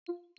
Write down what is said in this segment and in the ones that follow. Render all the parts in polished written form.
Stench.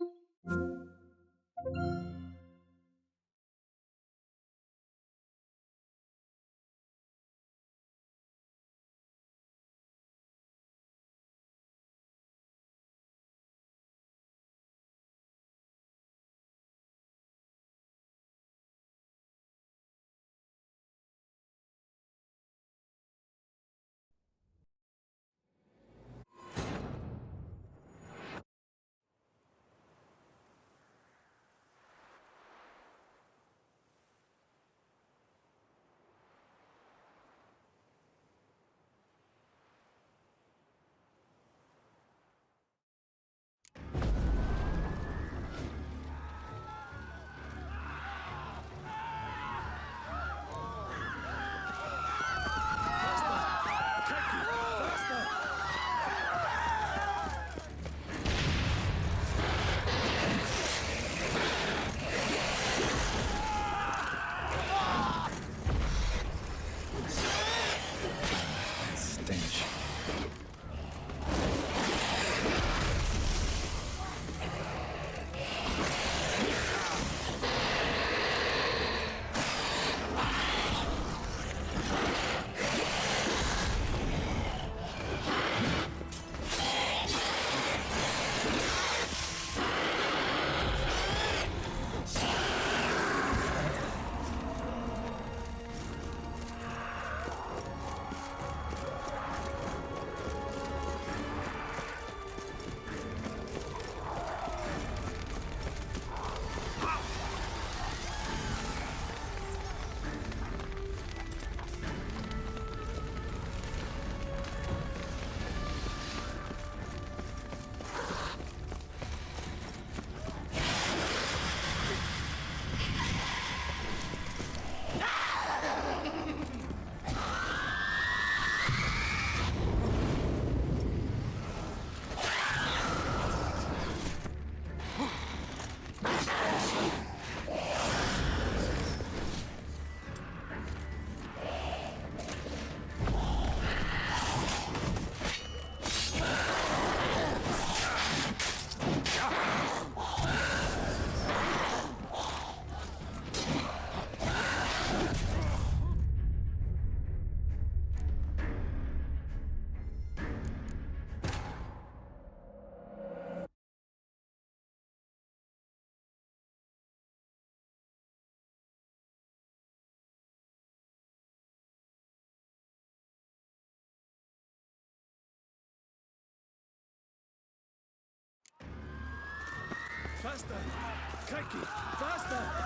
Faster! Crikey! Faster!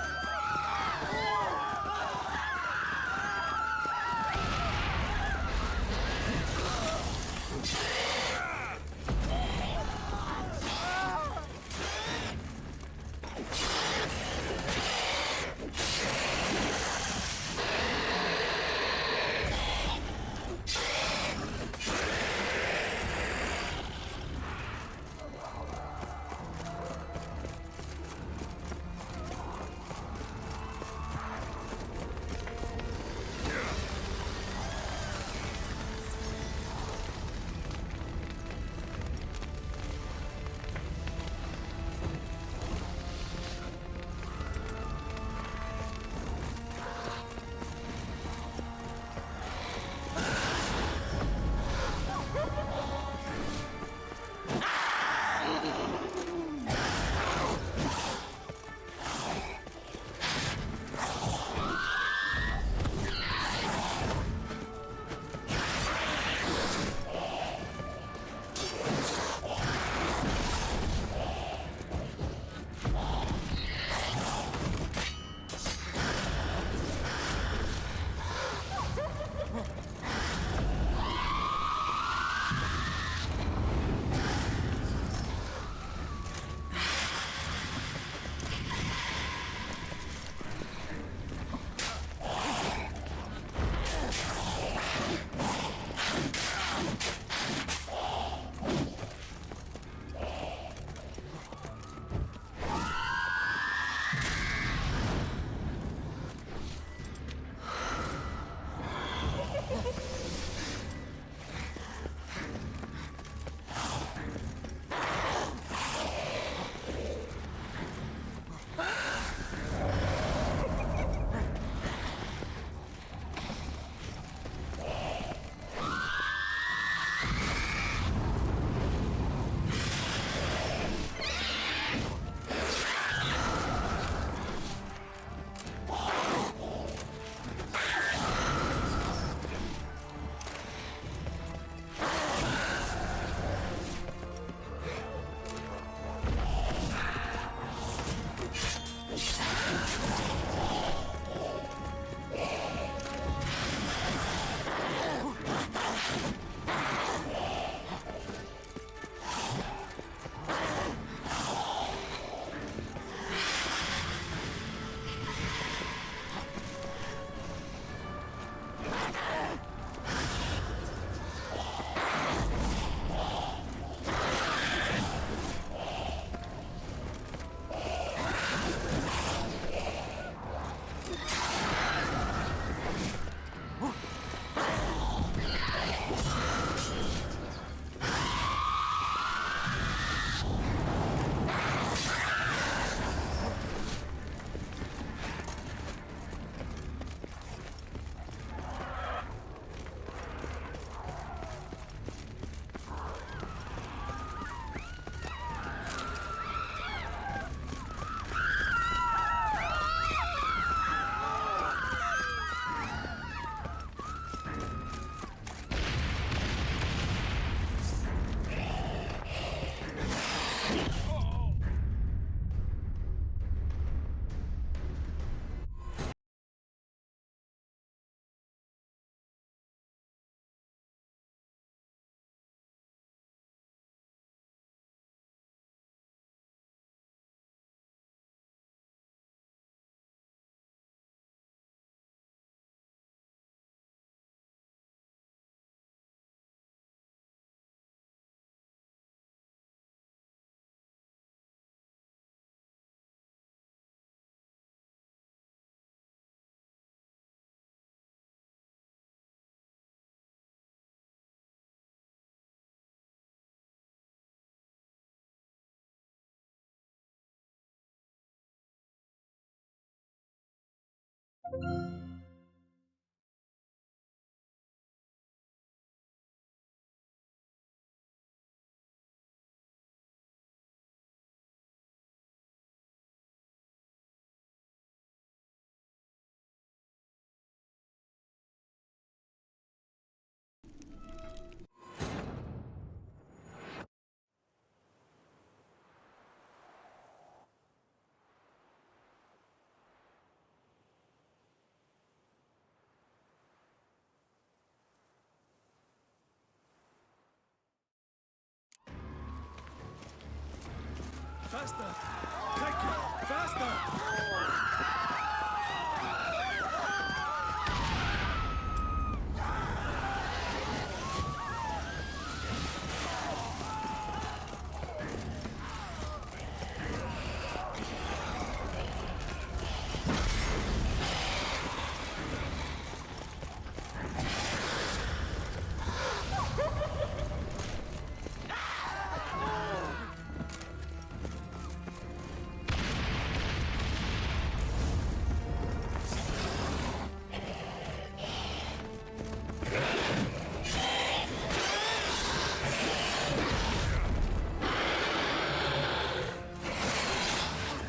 Faster! Kike! Faster!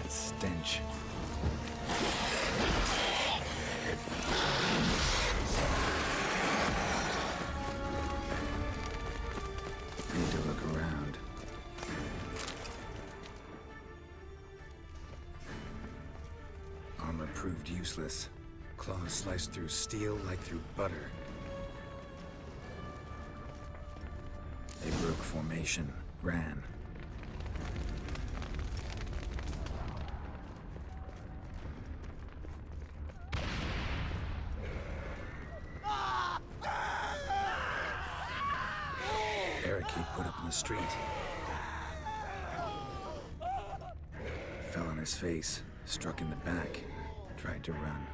Stench. Need to look around. Armor proved useless. Claws sliced through steel like through butter. They broke formation, ran. Barricade put up in the street. Fell on his face, struck in the back, tried to run.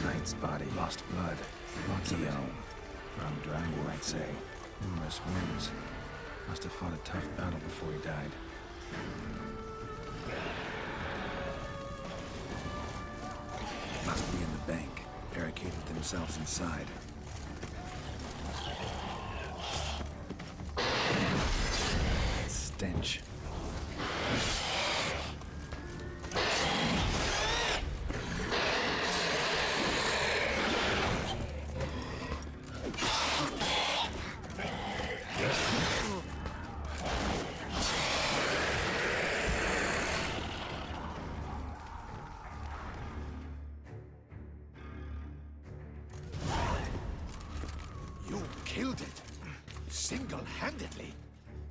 Knight's body, lost blood, lots of it. Wrong dry, you might say. Numerous wounds. Must have fought a tough battle before he died. Must be in the bank. Barricaded themselves inside. Stench. You killed it. Single-handedly.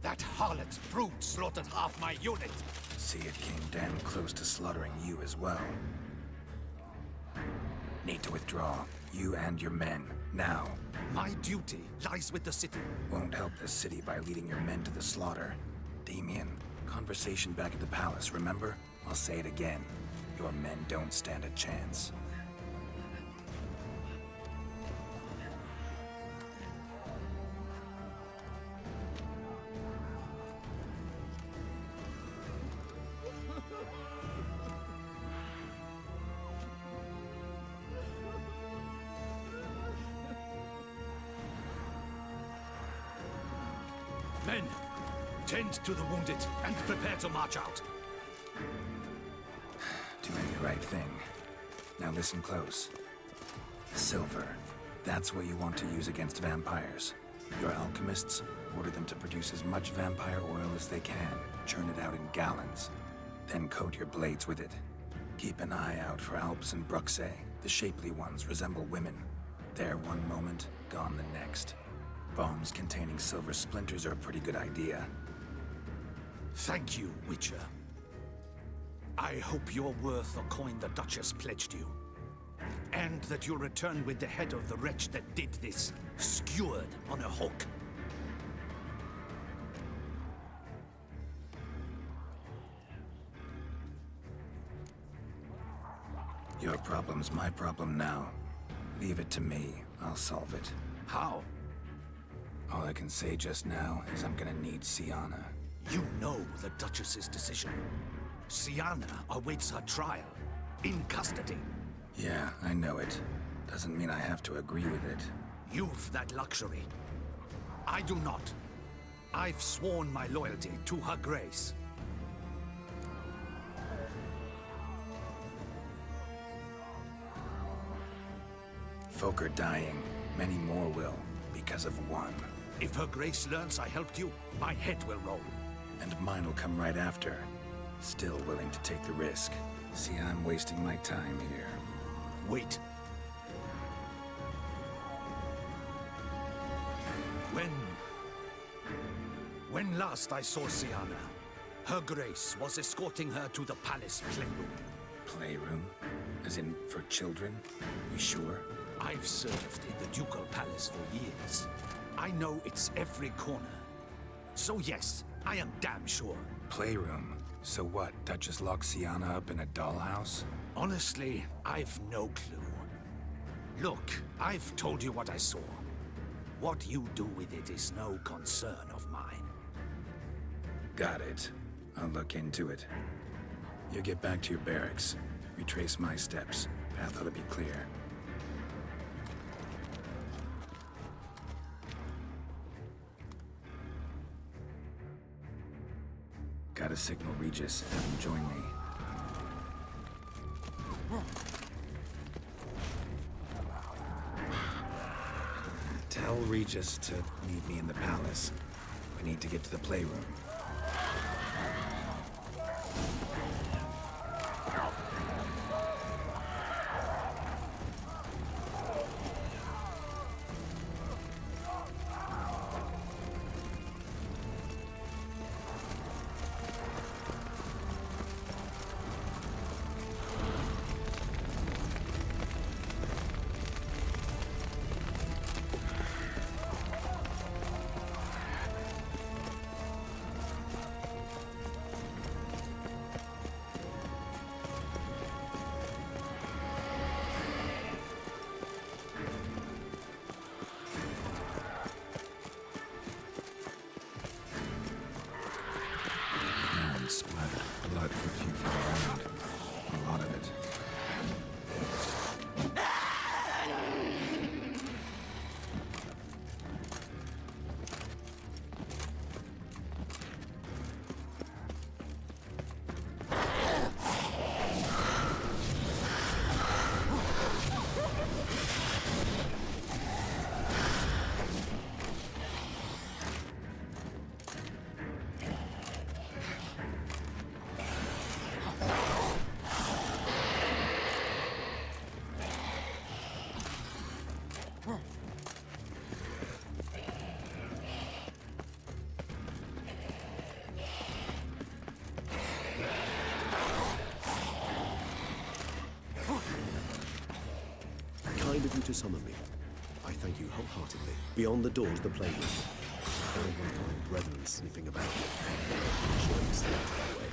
That harlot's brood slaughtered half my unit. See, it came damn close to slaughtering you as well. Need to withdraw. You and your men. Now. My duty lies with the city. Won't help the city by leading your men to the slaughter. Damien, conversation back at the palace, remember? I'll say it again. Your men don't stand a chance. Men, tend to the wounded and prepare to march out. Doing the right thing. Now listen close. Silver. That's what you want to use against vampires. Your alchemists, order them to produce as much vampire oil as they can. Churn it out in gallons. Then coat your blades with it. Keep an eye out for Alps and Bruxae. The shapely ones resemble women. There one moment, gone the next. Bombs containing silver splinters are a pretty good idea. Thank you, Witcher. I hope you're worth the coin the Duchess pledged you. And that you'll return with the head of the wretch that did this, skewered on a hook. Your problem's my problem now. Leave it to me. I'll solve it. How? All I can say just now is I'm gonna need Siana. You know the Duchess's decision. Siana awaits her trial, in custody. Yeah, I know it. Doesn't mean I have to agree with it. You've that luxury. I do not. I've sworn my loyalty to her grace. Folk are dying. Many more will, because of one. If her grace learns I helped you, my head will roll. And mine will come right after. Still willing to take the risk. See, I'm wasting my time here. Wait. When last I saw Siana, her grace was escorting her to the palace playroom. Playroom? As in, for children? You sure? I've served in the ducal palace for years. I know it's every corner. So yes, I am damn sure. Playroom? So what, Duchess locks Siana up in a dollhouse? Honestly, I've no clue. Look, I've told you what I saw. What you do with it is no concern of mine. Got it. I'll look into it. You get back to your barracks. Retrace my steps. Path ought to be clear. Gotta signal Regis, have him join me. Tell Regis to meet me in the palace. We need to get to the playroom. Splattered with blood for a few feet around. A lot of it. Kind of you to summon me. I thank you wholeheartedly. Beyond the doors, the playroom. I don't want to find brethren sniffing about. I'm sure you see it that way.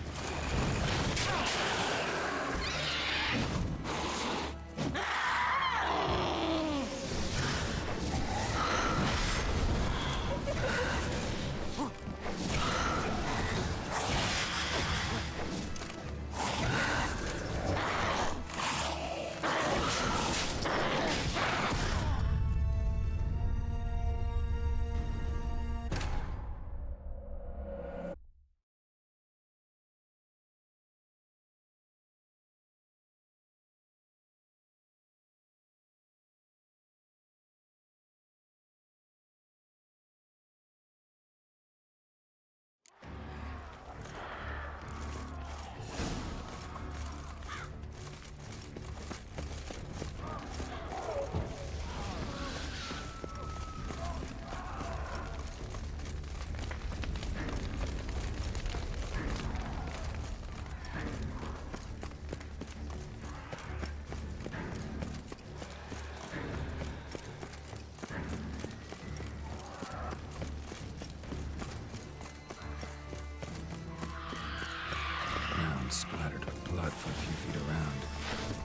Splattered with blood for a few feet around.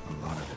A lot of it.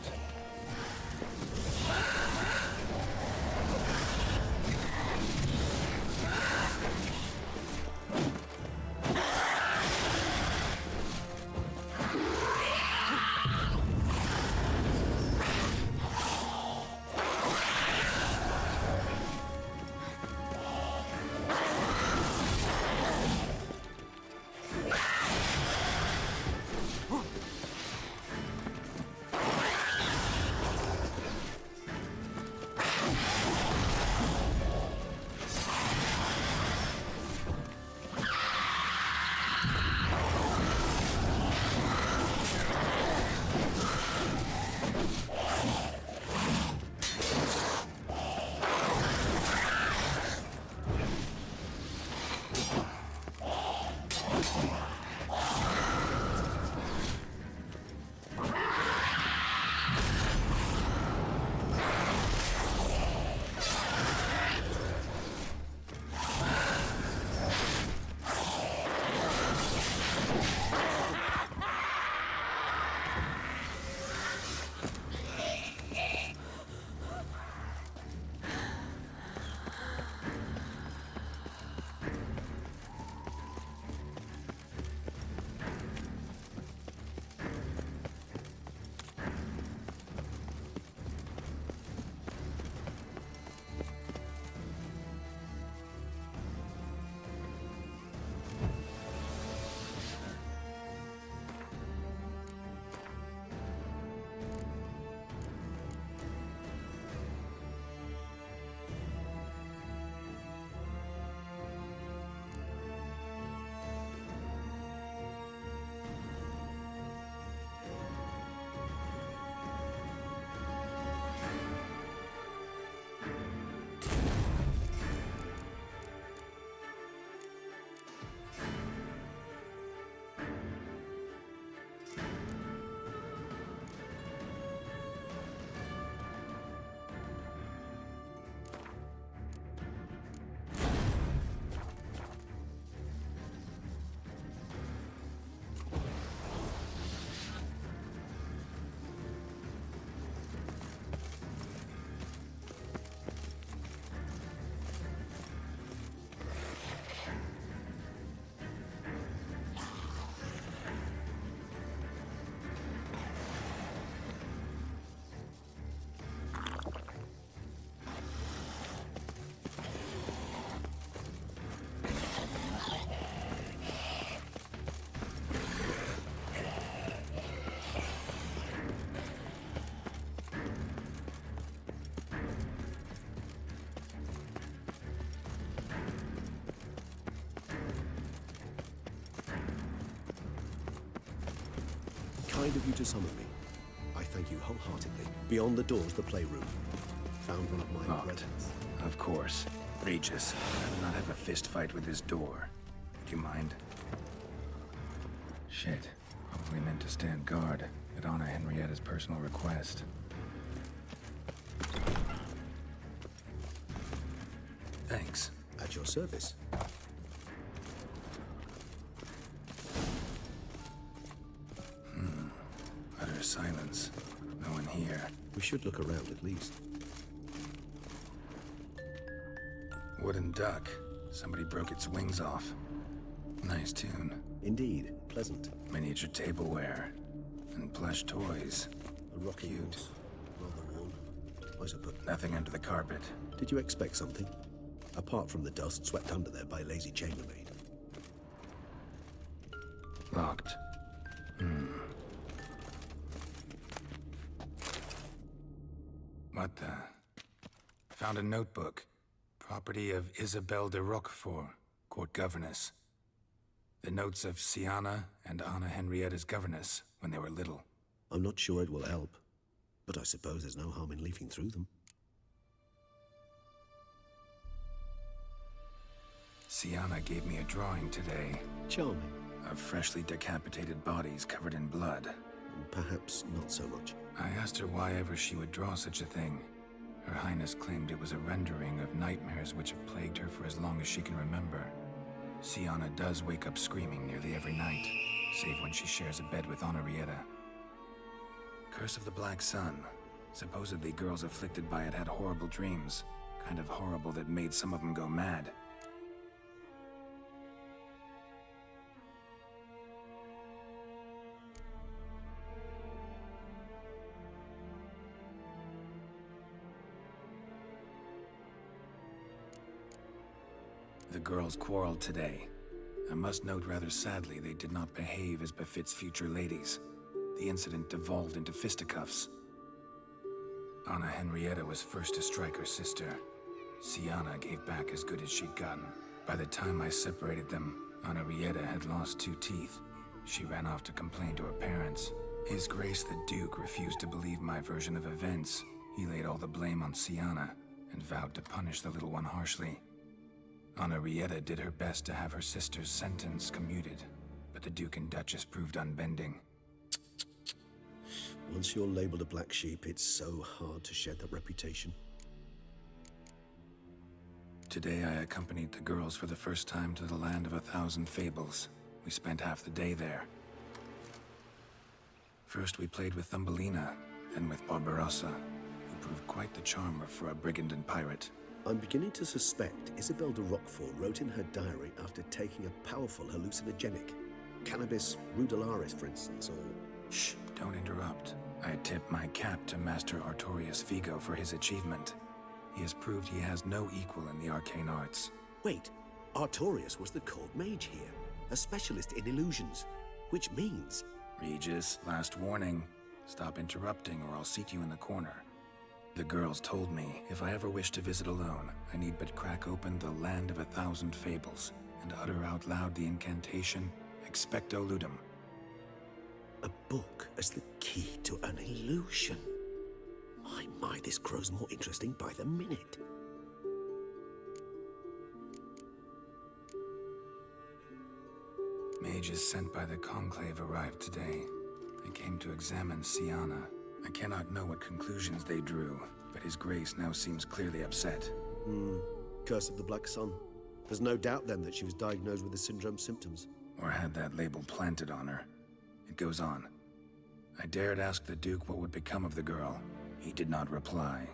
Kind of you to summon me. I thank you wholeheartedly. Beyond the doors, the playroom. Found one of my Locked. brethrens. Of course. Regis, I will not have a fist fight with this door. Do you mind? Shit. Probably meant to stand guard at Anna Henrietta's personal request. Thanks. At your service. Utter silence. No one here. We should look around at least. Wooden duck. Somebody broke its wings off. Nice tune. Indeed, pleasant. Miniature tableware. And plush toys. A rocking Cute. horse. Rather worn. I suppose. Nothing under the carpet. Did you expect something? Apart from the dust swept under there by lazy chambermaid. Locked. What the? Found a notebook. Property of Isabelle de Roquefort, court governess. The notes of Sienna and Anna Henrietta's governess when they were little. I'm not sure it will help, but I suppose there's no harm in leafing through them. Sienna gave me a drawing today Charming, of freshly decapitated bodies covered in blood. and perhaps not so much. I asked her why ever she would draw such a thing. Her Highness claimed it was a rendering of nightmares which have plagued her for as long as she can remember. Sienna does wake up screaming nearly every night, save when she shares a bed with Henrietta. Curse of the Black Sun. Supposedly girls afflicted by it had horrible dreams. Kind of horrible that made some of them go mad. The girls quarreled today. I must note rather sadly they did not behave as befits future ladies. The incident devolved into fisticuffs. Anna Henrietta was first to strike her sister. Sienna gave back as good as she'd gotten. By the time I separated them, Henrietta had lost 2 teeth. She ran off to complain to her parents. His Grace the Duke refused to believe my version of events. He laid all the blame on Sienna and vowed to punish the little one harshly. Henrietta did her best to have her sister's sentence commuted, but the Duke and Duchess proved unbending. Once you're labeled a black sheep, it's so hard to shed that reputation. Today I accompanied the girls for the first time to the land of 1,000 fables. We spent half the day there. First we played with Thumbelina, then with Barbarossa, who proved quite the charmer for a brigand and pirate. I'm beginning to suspect Isabelle de Roquefort wrote in her diary after taking a powerful hallucinogenic. Cannabis rudelaris, for instance, or... Shh, don't interrupt. I tip my cap to Master Artorius Vigo for his achievement. He has proved he has no equal in the arcane arts. Wait, Artorius was the court mage here, a specialist in illusions, which means... Regis, last warning. Stop interrupting or I'll seat you in the corner. The girls told me if I ever wish to visit alone, I need but crack open the land of 1,000 fables and utter out loud the incantation, Expecto Ludum. A book as the key to an illusion. My, this grows more interesting by the minute. Mages sent by the Conclave arrived today. They came to examine Sienna. I cannot know what conclusions they drew, but His Grace now seems clearly upset. Curse of the Black Sun. There's no doubt then that she was diagnosed with the syndrome symptoms. Or had that label planted on her. It goes on. I dared ask the Duke what would become of the girl. He did not reply.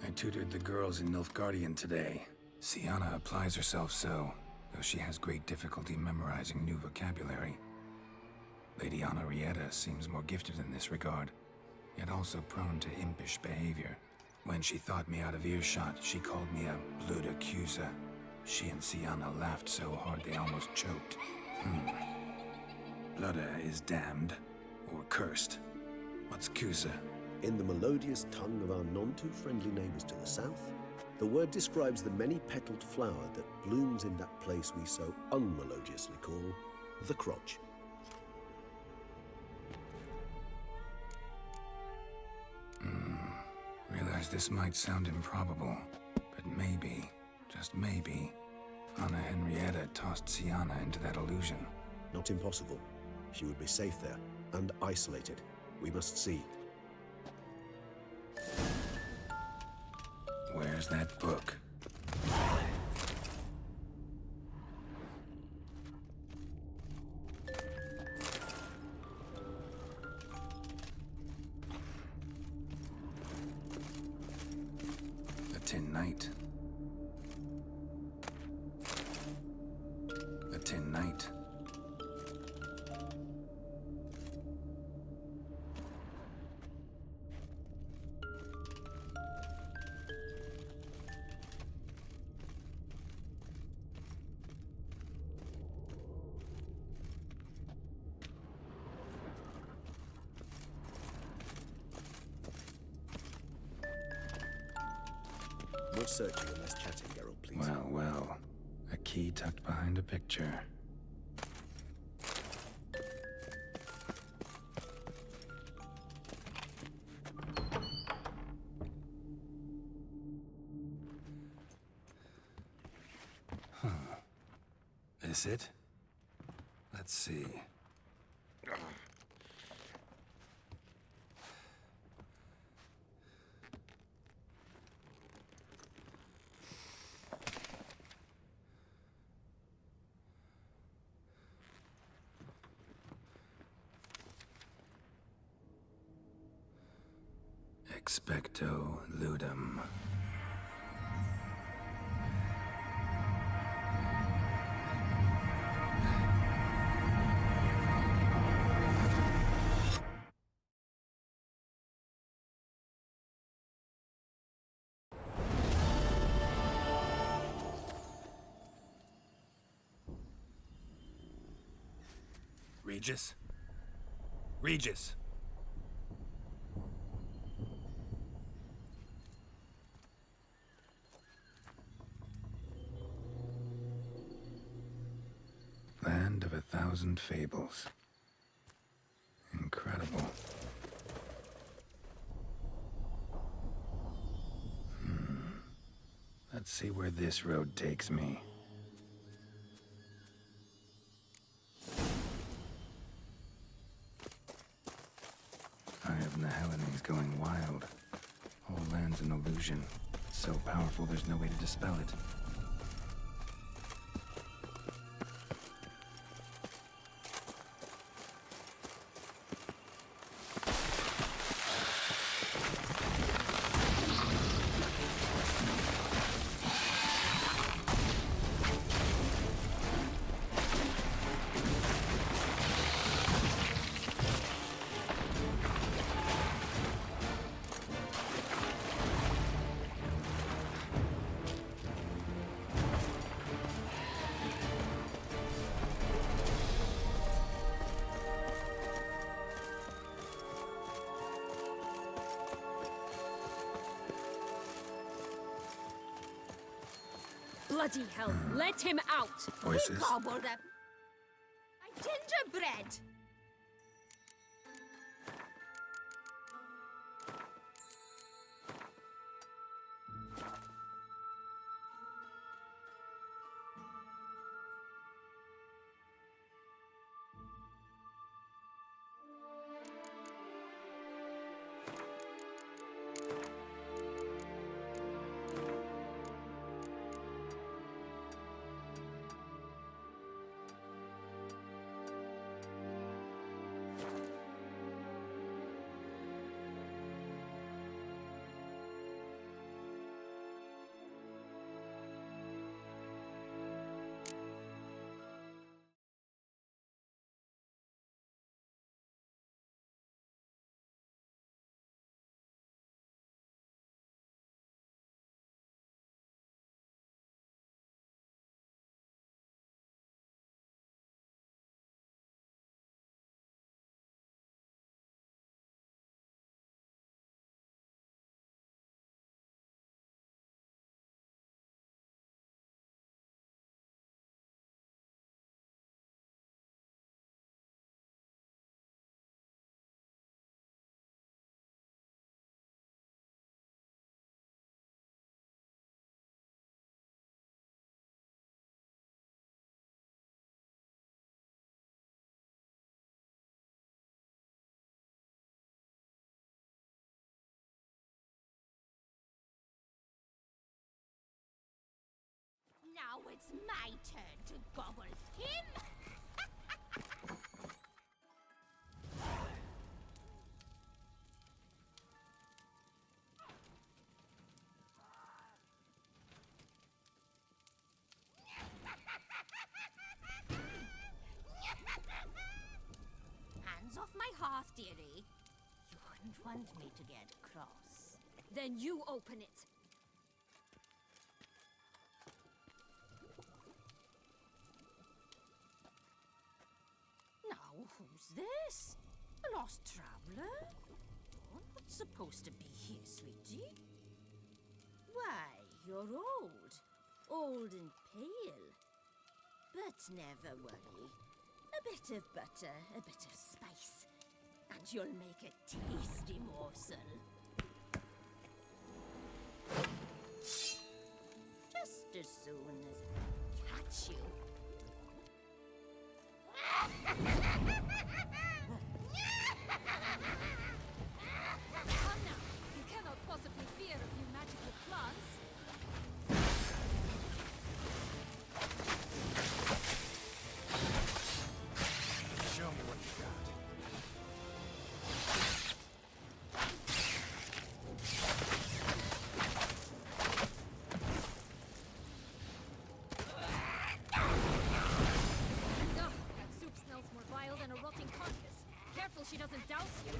I tutored the girls in Nilfgaardian today. Sienna applies herself so, though she has great difficulty memorizing new vocabulary. Lady Henrietta seems more gifted in this regard, yet also prone to impish behavior. When she thought me out of earshot, she called me a blood accuser. She and Sienna laughed so hard they almost choked. Blooda is damned, or cursed. What's Cusa? In the melodious tongue of our none-too-friendly neighbors to the south, the word describes the many-petaled flower that blooms in that place we so unmelodiously call the crotch. realize this might sound improbable, but maybe, just maybe, Anna Henrietta tossed Sienna into that illusion. Not impossible. She would be safe there, and isolated. We must see. Where's that book? A Tin Knight. A Tin Knight. More searching and less chatting, Geralt, please. Well, well. A key tucked behind a picture. Huh. This it? Let's see. Expecto Ludum. Regis? Regis! Land of 1,000 fables. Incredible. Let's see where this road takes me. Eye of Nehelene is going wild. Whole land's an illusion. So powerful there's no way to dispel it. Bloody hell, let him out! Voices? We gobbled them. My gingerbread! Now it's my turn to gobble him! Hands off my hearth, dearie. You wouldn't want me to get cross. Then you open it. Now, who's this? A lost traveler? You're not supposed to be here, sweetie. Why, you're old. Old and pale. But never worry. A bit of butter, a bit of spice, and you'll make a tasty morsel. Just as soon as I catch you. Come now. You cannot possibly fear a few magical plants. Show me what you got. Ugh, that soup smells more vile than a rotting carcass. Careful she doesn't douse you.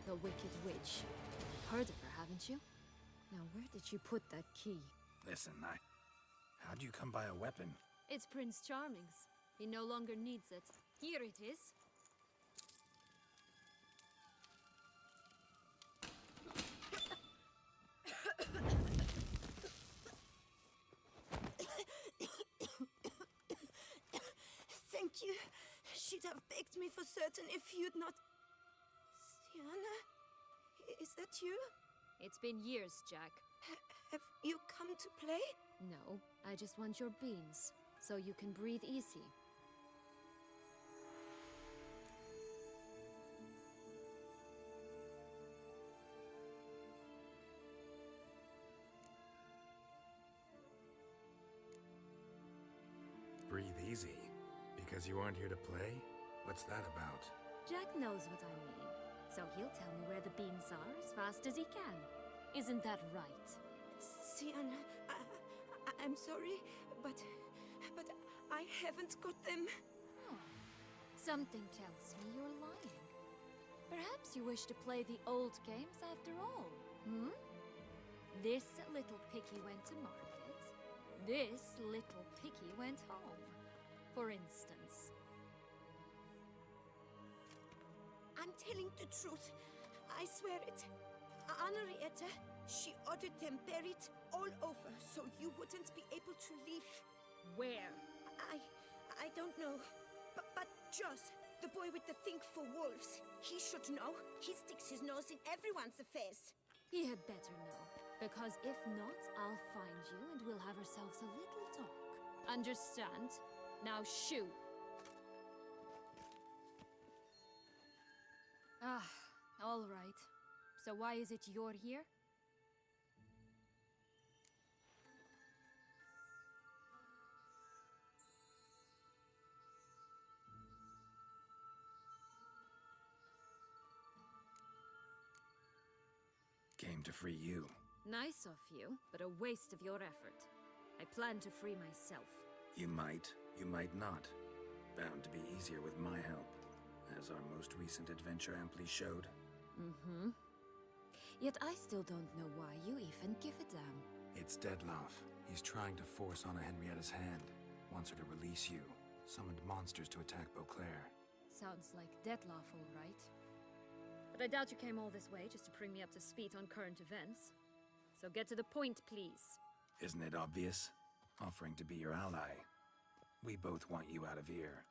The Wicked Witch. You've heard of her, haven't you? Now, where did she put that key? Listen, how'd you come by a weapon? It's Prince Charming's. He no longer needs it. Here it is. Thank you. She'd have begged me for certain if you'd not... Syanna? Is that you? It's been years, Jack. Have you come to play? No, I just want your beans, so you can breathe easy. Breathe easy? Because you aren't here to play? What's that about? Jack knows what I mean. So he'll tell me where the beans are as fast as he can. Isn't that right? Sienna, I'm sorry, but I haven't got them. Oh. Something tells me you're lying. Perhaps you wish to play the old games after all, hmm? This little picky went to market. This little picky went home, for instance. I'm telling the truth. I swear it. Henrietta, she ordered them buried all over so you wouldn't be able to leave. Where? I don't know. But Joss, the boy with the thing for wolves, he should know. He sticks his nose in everyone's affairs. He had better know. Because if not, I'll find you and we'll have ourselves a little talk. Understand? Now shoo! Ah, all right. So why is it you're here? Came to free you. Nice of you, but a waste of your effort. I plan to free myself. You might not. Bound to be easier with my help, as our most recent adventure amply showed. Mm-hmm. Yet I still don't know why you even give a damn. It's Dettlaff. He's trying to force Anna Henrietta's hand. Wants her to release you. Summoned monsters to attack Beauclair. Sounds like Dettlaff, all right. But I doubt you came all this way just to bring me up to speed on current events. So get to the point, please. Isn't it obvious? Offering to be your ally. We both want you out of here.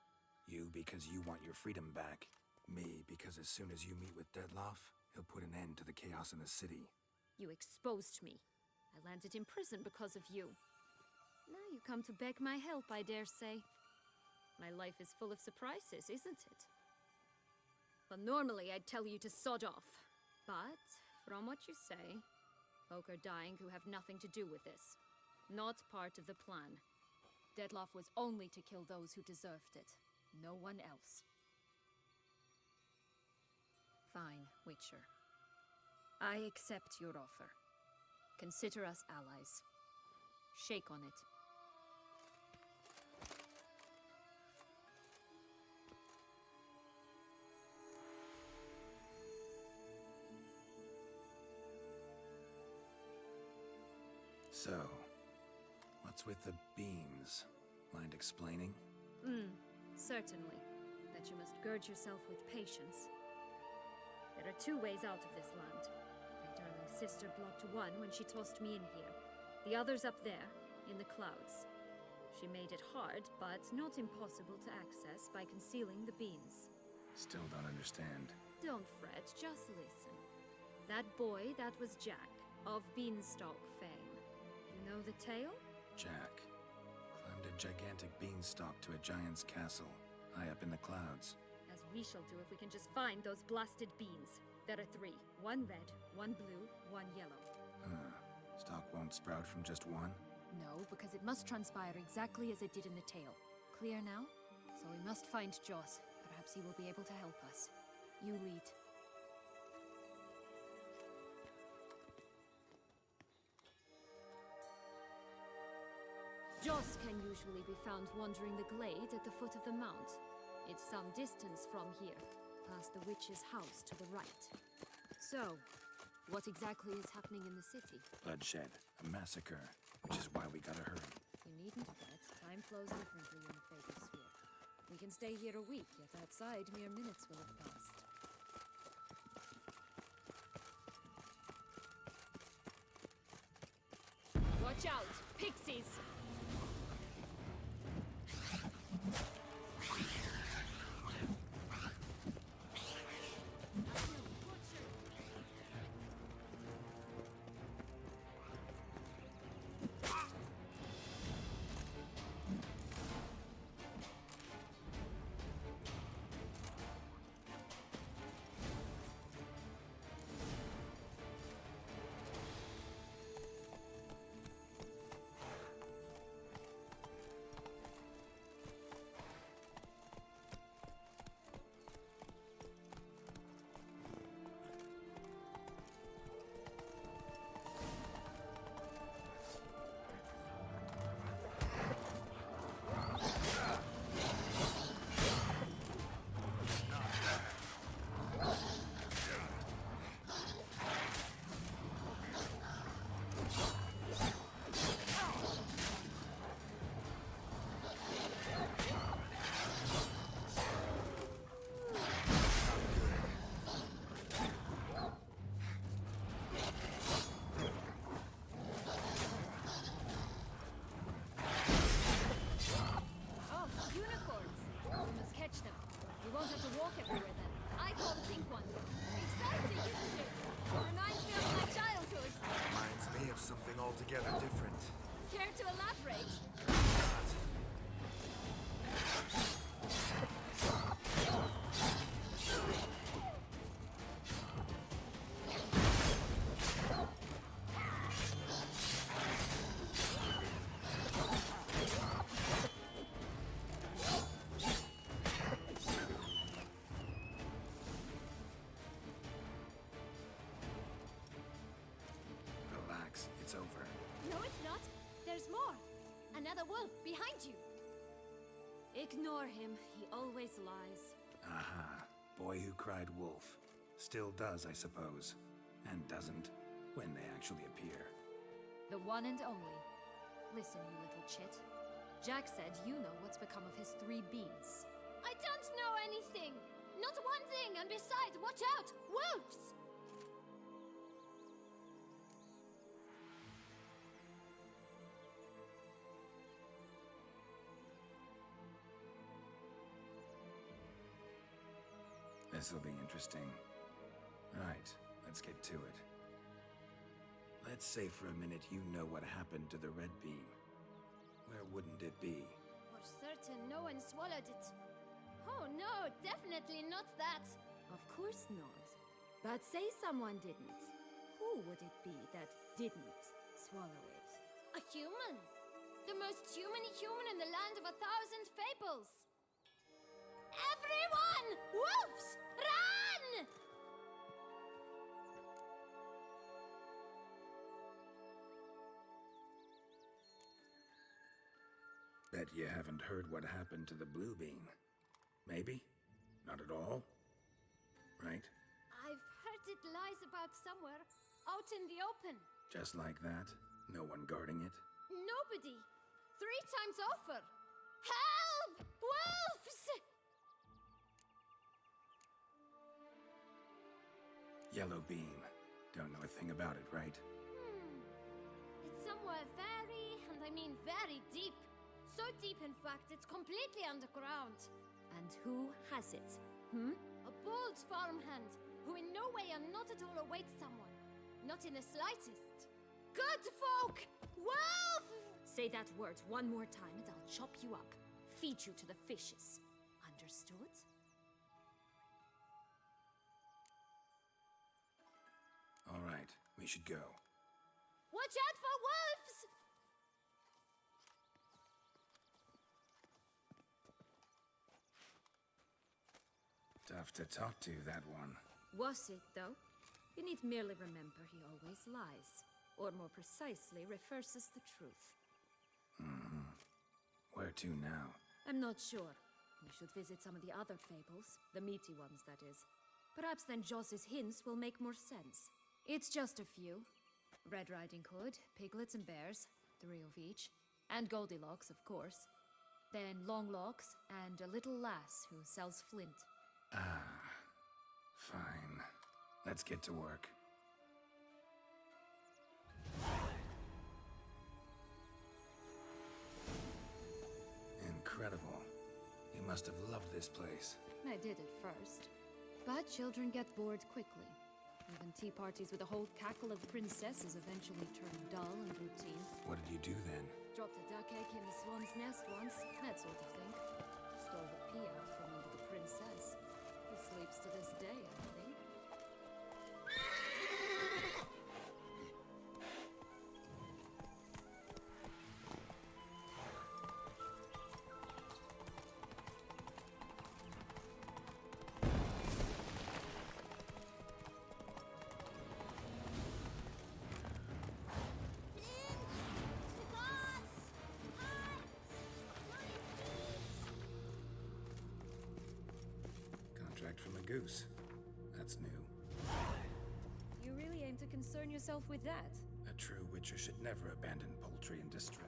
You because you want your freedom back. Me because as soon as you meet with Dettlaff, he'll put an end to the chaos in the city. You exposed me. I landed in prison because of you. Now you come to beg my help, I dare say. My life is full of surprises, isn't it? Well, normally I'd tell you to sod off. But, from what you say, folk are dying who have nothing to do with this. Not part of the plan. Dettlaff was only to kill those who deserved it. No one else. Fine, Witcher. I accept your offer. Consider us allies. Shake on it. So, what's with the beams? Mind explaining? Certainly. That you must gird yourself with patience. There are two ways out of this land. My darling sister blocked one when she tossed me in here. The other's up there, in the clouds. She made it hard, but not impossible to access by concealing the beams. Still don't understand. Don't fret, just listen. That boy, that was Jack, of Beanstalk fame. You know the tale? Jack climbed a gigantic beanstalk to a giant's castle, high up in the clouds. As we shall do if we can just find those blasted beans. There are 3. One red, one blue, one yellow. Stalk won't sprout from just one? No, because it must transpire exactly as it did in the tale. Clear now? So we must find Joss. Perhaps he will be able to help us. You lead. Joss can usually be found wandering the glade at the foot of the mount. It's some distance from here, past the witch's house to the right. So, what exactly is happening in the city? Bloodshed. A massacre. Which is why we gotta hurry. You needn't fret. Time flows differently in the Fatal Sphere. We can stay here a week, yet outside mere minutes will have passed. Watch out! Pixies! altogether different. Care to elaborate? Relax, it's over. No, it's not. There's more. Another wolf behind you. Ignore him. He always lies. Aha. Boy who cried wolf. Still does, I suppose. And doesn't, when they actually appear. The one and only. Listen, you little chit. Jack said you know what's become of his 3 beans. I don't know anything! Not one thing, and besides, watch out! Wolves! This'll be interesting. Right, let's get to it. Let's say for a minute you know what happened to the red bean. Where wouldn't it be? For certain, no one swallowed it. Oh no, definitely not that. Of course not. But say someone didn't. Who would it be that didn't swallow it? A human. The most humany human in the land of 1,000 fables. Everyone! Wolves! Run! Bet you haven't heard what happened to the blue bean. Maybe? Not at all? Right? I've heard it lies about somewhere, out in the open. Just like that? No one guarding it? Nobody. 3 times over. Help! Wolves! Yellow bean. Don't know a thing about it, right? It's somewhere very, and I mean very deep. So deep, in fact, it's completely underground. And who has it? A bold farmhand, who in no way and not at all awaits someone. Not in the slightest. Good folk! Wolf! Say that word one more time and I'll chop you up. Feed you to the fishes. Understood? All right, we should go. Watch out for wolves! Tough to talk to, that one. Was it, though? You need merely remember he always lies. Or more precisely, reverses the truth. Where to now? I'm not sure. We should visit some of the other fables. The meaty ones, that is. Perhaps then Joss's hints will make more sense. It's just a few. Red Riding Hood, piglets and bears, 3 of each. And Goldilocks, of course. Then Longlocks, and a little lass who sells flint. Fine. Let's get to work. Incredible. You must have loved this place. I did at first. But children get bored quickly. Even tea parties with a whole cackle of princesses eventually turn dull and routine. What did you do then? Dropped a duck egg in the swan's nest once, that sort of thing. Stole the pea out from under the princess. Who sleeps to this day, I think. Contract from a goose. That's new. You really aim to concern yourself with that? A true witcher should never abandon poultry in distress.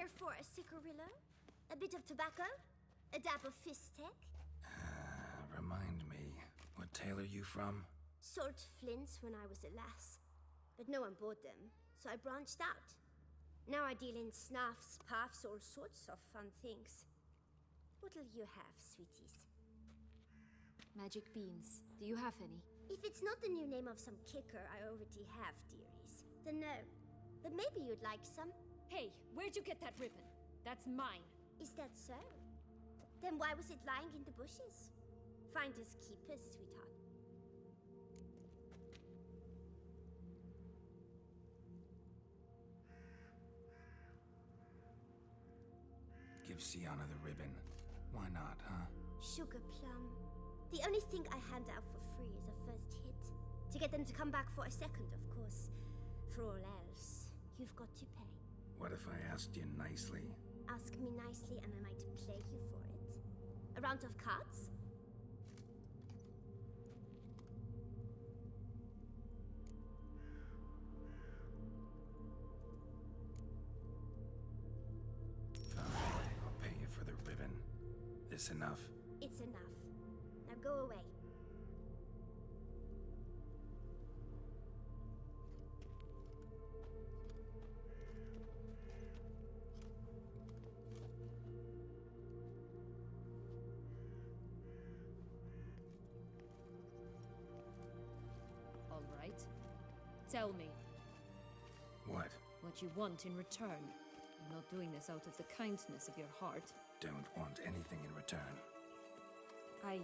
care for a cigarillo? A bit of tobacco? A dab of Fistech? Remind me, what tale are you from? Sold flints when I was a lass. But no one bought them, so I branched out. Now I deal in snuffs, puffs, all sorts of fun things. What'll you have, sweeties? Magic beans. Do you have any? If it's not the new name of some kicker I already have, dearies, then no. But maybe you'd like some? Hey, where'd you get that ribbon? That's mine. Is that so? Then why was it lying in the bushes? Finders keepers, sweetheart. Give Sienna the ribbon. Why not, huh? Sugar plum. The only thing I hand out for free is a first hit. To get them to come back for a second, of course. For all else, you've got to pay. What if I asked you nicely? Ask me nicely and I might play you for it. A round of cards? Fine, I'll pay you for the ribbon. This enough? It's enough. Now go away. All right. Tell me What? what you want in return. I'm not doing this out of the kindness of your heart. Don't want anything in return. Thank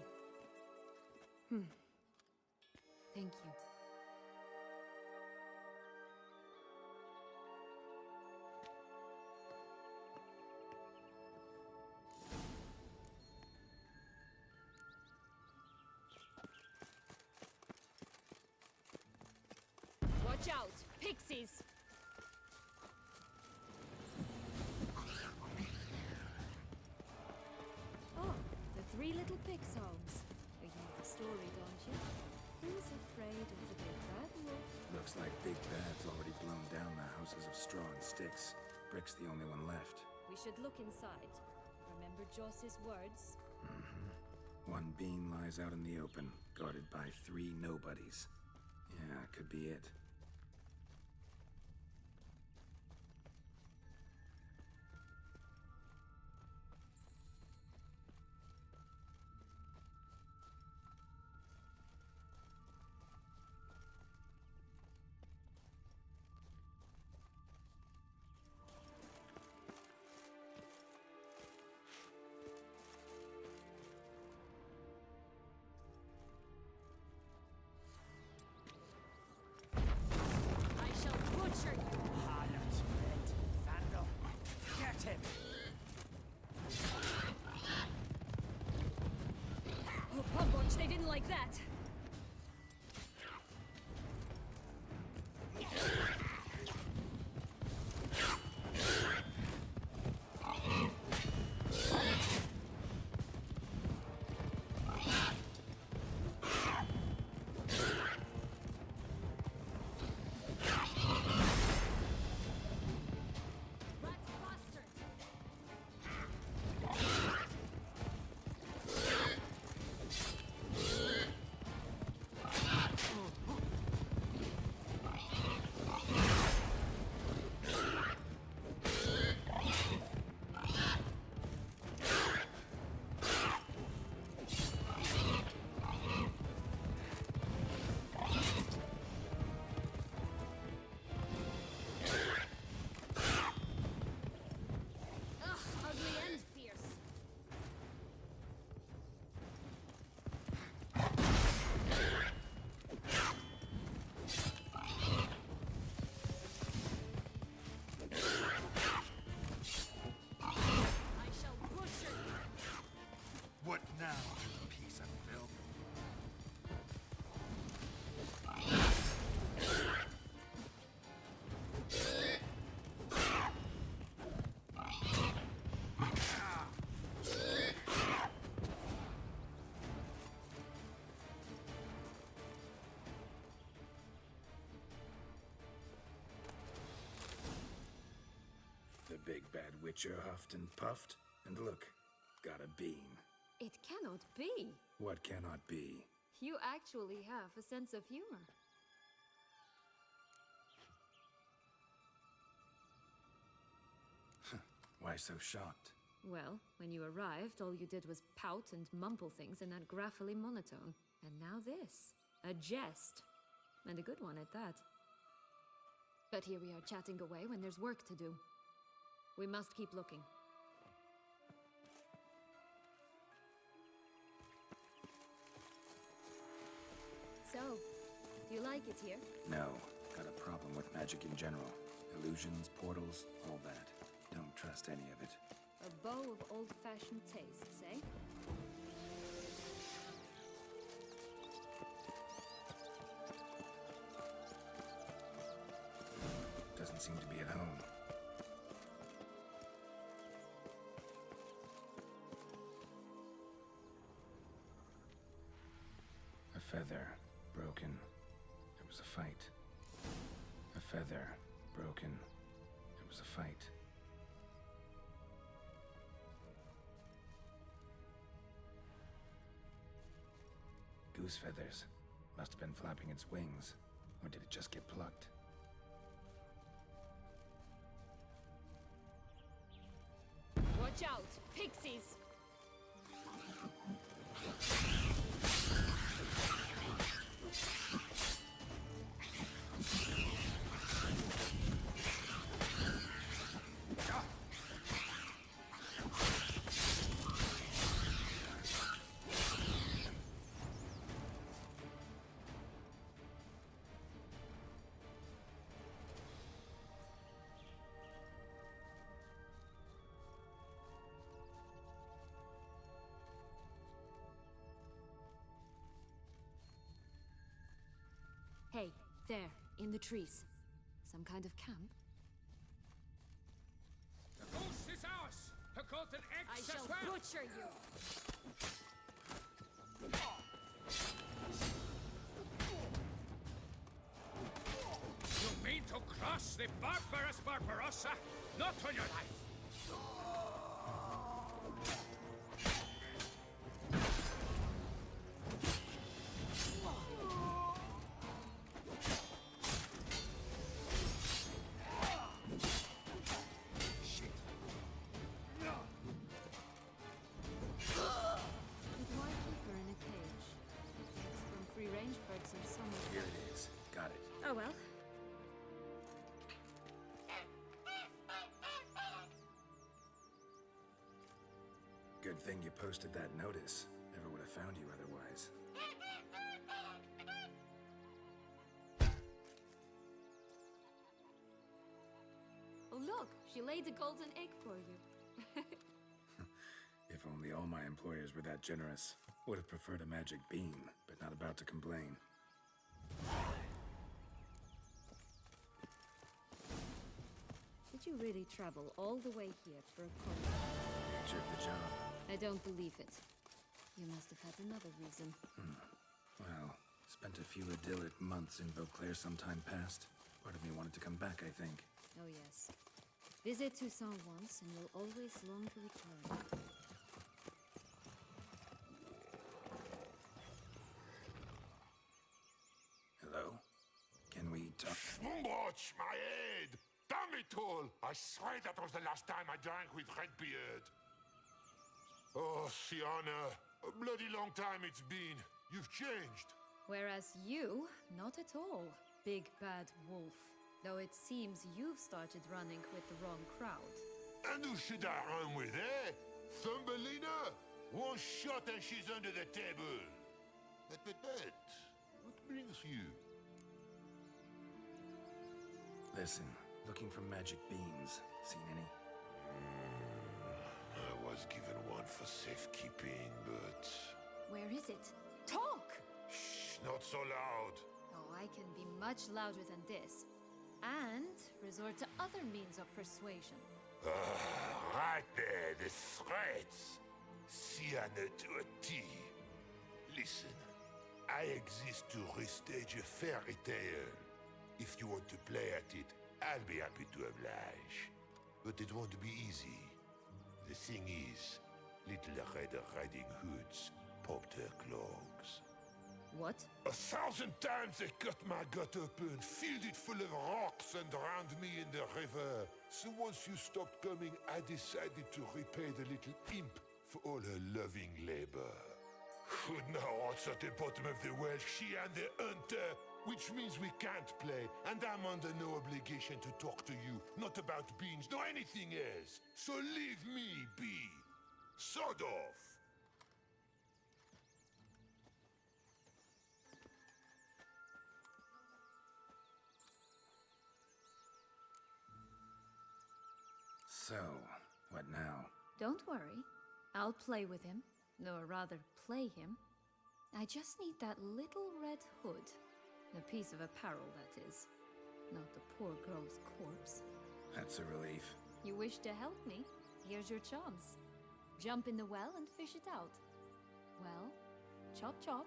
you. Watch out! Pixies! Oh, the three little pixels. You know the story, don't you? Who's afraid of the big bad wolf? Looks like Big Bad's already blown down the houses of straw and sticks. Brick's the only one left. We should look inside. Remember Joss's words? One beam lies out in the open, guarded by 3 nobodies. Yeah, could be it. I shall butcher you! Harlot, red, vandal. Get him! Oh, Pumbotch, they didn't like that! Rat bastard! Bad Witcher huffed and puffed, and look, got a bean. It cannot be. What cannot be? You actually have a sense of humor. Why so shocked? Well, when you arrived, all you did was pout and mumble things in that graphically monotone. And now this. A jest. And a good one at that. But here we are chatting away when there's work to do. We must keep looking. So, do you like it here? No. Got a problem with magic in general. Illusions, portals, all that. Don't trust any of it. A bow of old-fashioned tastes, eh? Doesn't seem to be at home. A feather, broken. It was a fight. A feather, broken. It was a fight. Goose feathers. Must have been flapping its wings. Or did it just get plucked? Watch out! Pixies! Hey, there, in the trees. Some kind of camp? The ghost is ours! The golden egg I as shall well! butcher you! You mean to cross the barbarous Barbarossa? Not on your life! But why keep her in a cage? Eggs from free-range birds are somewhat... Here it is. Got it. Oh well. Good thing you posted that notice. Never would have found you otherwise. Oh look, she laid a golden egg for you. If only all my employers were that generous. Would have preferred a magic bean, but not about to complain. Did you really travel all the way here for a contract? Nature of the job. I don't believe it. You must have had another reason. Well, spent a few idyllic months in Beauclair some time past. Part of me wanted to come back, I think. Oh yes. Visit Toussaint once and you'll always long to return. Hello? Can we talk? Watch my head! Damn it all! I swear that was the last time I drank with Redbeard. Oh, Sienna, a bloody long time it's been. You've changed. Whereas you, not at all, big bad wolf. Though it seems you've started running with the wrong crowd. And who should I run with, eh? Thumbelina? One shot and she's under the table. But, what brings you? Listen, looking for magic beans. Seen any? I was given one for safekeeping, but... Where is it? Talk! Shh, not so loud. Oh, I can be much louder than this. And resort to other means of persuasion. Right there, the threats. Sienna to a T. Listen, I exist to restage a fairy tale. If you want to play at it, I'll be happy to oblige. but it won't be easy. The thing is, Little Red Riding Hoods popped her clogs. What? 1,000 times they cut my gut open, filled it full of rocks, and drowned me in the river. So once you stopped coming, I decided to repay the little imp for all her loving labor. Good now, what's at the bottom of the well? She and the hunter, which means we can't play, and I'm under no obligation to talk to you, not about beans, nor anything else. So leave me be. Sod off. So, what now? Don't worry. I'll play with him. Or rather, play him. I just need that little red hood. A piece of apparel, that is. Not the poor girl's corpse. That's a relief. You wish to help me? Here's your chance. Jump in the well and fish it out. Well, chop chop.